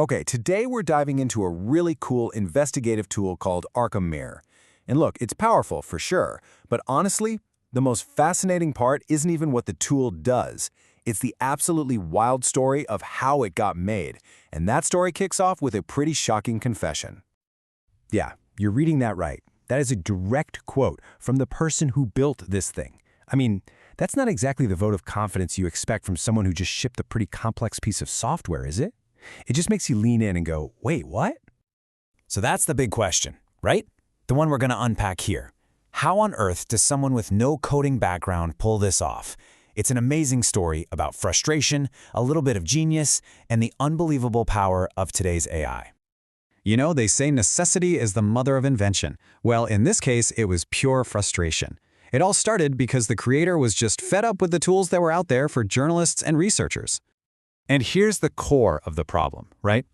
Okay, today we're diving into a really cool investigative tool called ArkhamMirror. And look, it's powerful for sure, but honestly, the most fascinating part isn't even what the tool does. It's the absolutely wild story of how it got made. And that story kicks off with a pretty shocking confession. Yeah, you're reading that right. That is a direct quote from the person who built this thing. I mean, that's not exactly the vote of confidence you expect from someone who just shipped a pretty complex piece of software, is it? It just makes you lean in and go, wait, what? So that's the big question, right? The one we're going to unpack here. How on earth does someone with no coding background pull this off? It's an amazing story about frustration, a little bit of genius, and the unbelievable power of today's AI. You know, they say necessity is the mother of invention. Well, in this case, it was pure frustration. It all started because the creator was just fed up with the tools that were out there for journalists and researchers. And here's the core of the problem, right?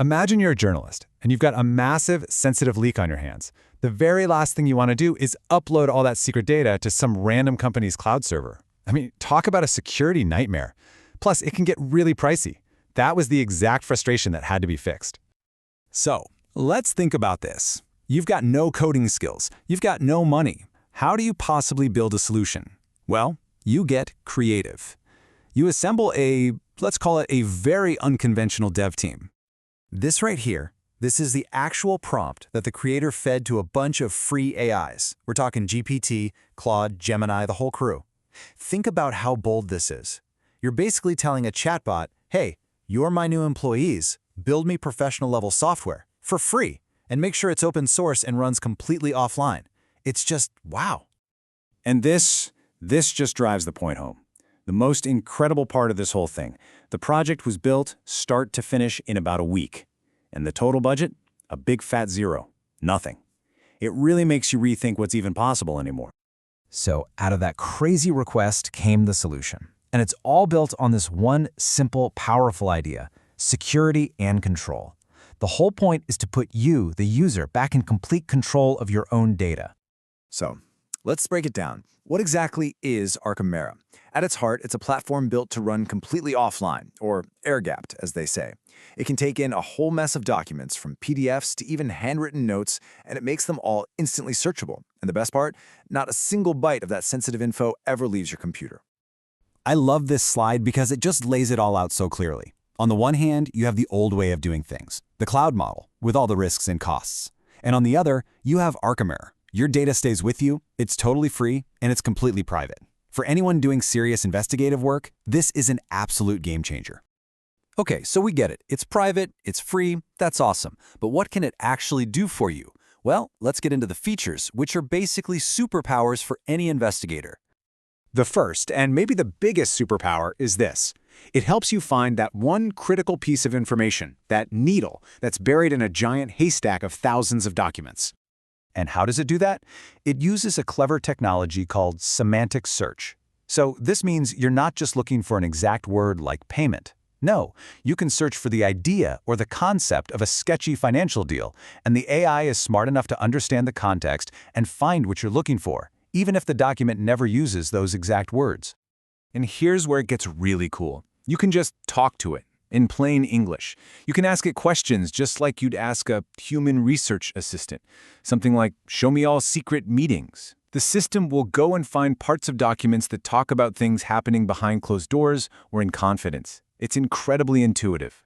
Imagine you're a journalist, and you've got a massive, sensitive leak on your hands. The very last thing you want to do is upload all that secret data to some random company's cloud server. I mean, talk about a security nightmare. Plus, it can get really pricey. That was the exact frustration that had to be fixed. So, let's think about this. You've got no coding skills. You've got no money. How do you possibly build a solution? Well, you get creative. You assemble let's call it a very unconventional dev team. This right here, this is the actual prompt that the creator fed to a bunch of free AIs. We're talking GPT, Claude, Gemini, the whole crew. Think about how bold this is. You're basically telling a chatbot, hey, you're my new employees, build me professional level software for free and make sure it's open source and runs completely offline. It's just, wow. And this just drives the point home. The most incredible part of this whole thing. The project was built start to finish in about a week. And the total budget? A big fat zero. Nothing. It really makes you rethink what's even possible anymore. So out of that crazy request came the solution. And it's all built on this one simple, powerful idea: security and control. The whole point is to put you, the user, back in complete control of your own data. So, let's break it down. What exactly is ArkhamMirror? At its heart, it's a platform built to run completely offline, or air-gapped, as they say. It can take in a whole mess of documents, from PDFs to even handwritten notes, and it makes them all instantly searchable. And the best part? Not a single byte of that sensitive info ever leaves your computer. I love this slide because it just lays it all out so clearly. On the one hand, you have the old way of doing things, the cloud model, with all the risks and costs. And on the other, you have ArkhamMirror. Your data stays with you, it's totally free, and it's completely private. For anyone doing serious investigative work, this is an absolute game changer. Okay, so we get it. It's private, it's free, that's awesome. But what can it actually do for you? Well, let's get into the features, which are basically superpowers for any investigator. The first, and maybe the biggest superpower, is this. It helps you find that one critical piece of information, that needle that's buried in a giant haystack of thousands of documents. And how does it do that? It uses a clever technology called semantic search. So this means you're not just looking for an exact word like payment. No, you can search for the idea or the concept of a sketchy financial deal, and the AI is smart enough to understand the context and find what you're looking for, even if the document never uses those exact words. And here's where it gets really cool. You can just talk to it in plain English. You can ask it questions just like you'd ask a human research assistant. Something like, show me all secret meetings. The system will go and find parts of documents that talk about things happening behind closed doors or in confidence. It's incredibly intuitive.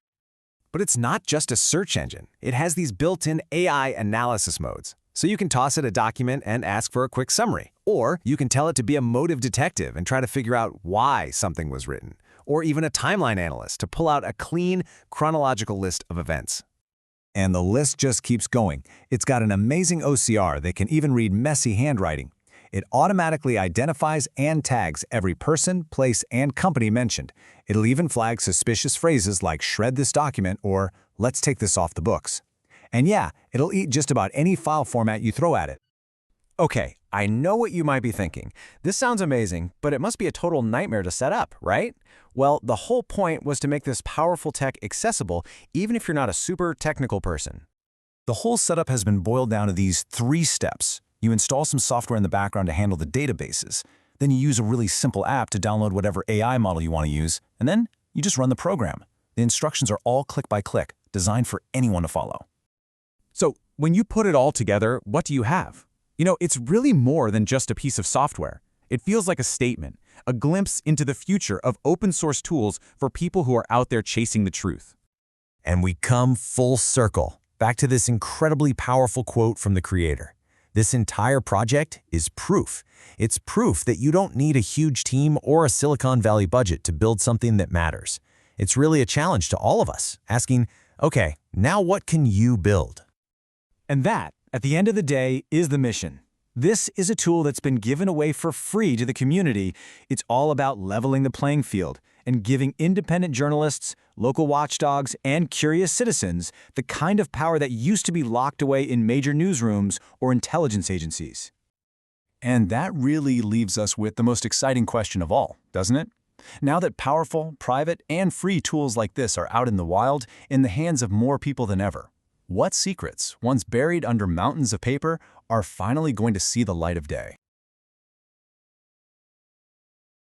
But it's not just a search engine. It has these built-in AI analysis modes. So you can toss it a document and ask for a quick summary. Or you can tell it to be a motive detective and try to figure out why something was written. Or even a timeline analyst to pull out a clean, chronological list of events. And the list just keeps going. It's got an amazing OCR that can even read messy handwriting. It automatically identifies and tags every person, place, and company mentioned. It'll even flag suspicious phrases like shred this document or let's take this off the books. And yeah, it'll eat just about any file format you throw at it. Okay, I know what you might be thinking. This sounds amazing, but it must be a total nightmare to set up, right? Well, the whole point was to make this powerful tech accessible, even if you're not a super technical person. The whole setup has been boiled down to these 3 steps. You install some software in the background to handle the databases. Then you use a really simple app to download whatever AI model you want to use, and then you just run the program. The instructions are all click by click, designed for anyone to follow. So, when you put it all together, what do you have? It's really more than just a piece of software. It feels like a statement, a glimpse into the future of open-source tools for people who are out there chasing the truth. And we come full circle, back to this incredibly powerful quote from the creator. This entire project is proof. It's proof that you don't need a huge team or a Silicon Valley budget to build something that matters. It's really a challenge to all of us, asking, okay, now what can you build? And that, at the end of the day, is the mission. This is a tool that's been given away for free to the community. It's all about leveling the playing field and giving independent journalists, local watchdogs, and curious citizens the kind of power that used to be locked away in major newsrooms or intelligence agencies. And that really leaves us with the most exciting question of all, doesn't it? Now that powerful, private, and free tools like this are out in the wild, in the hands of more people than ever, what secrets, once buried under mountains of paper, are finally going to see the light of day?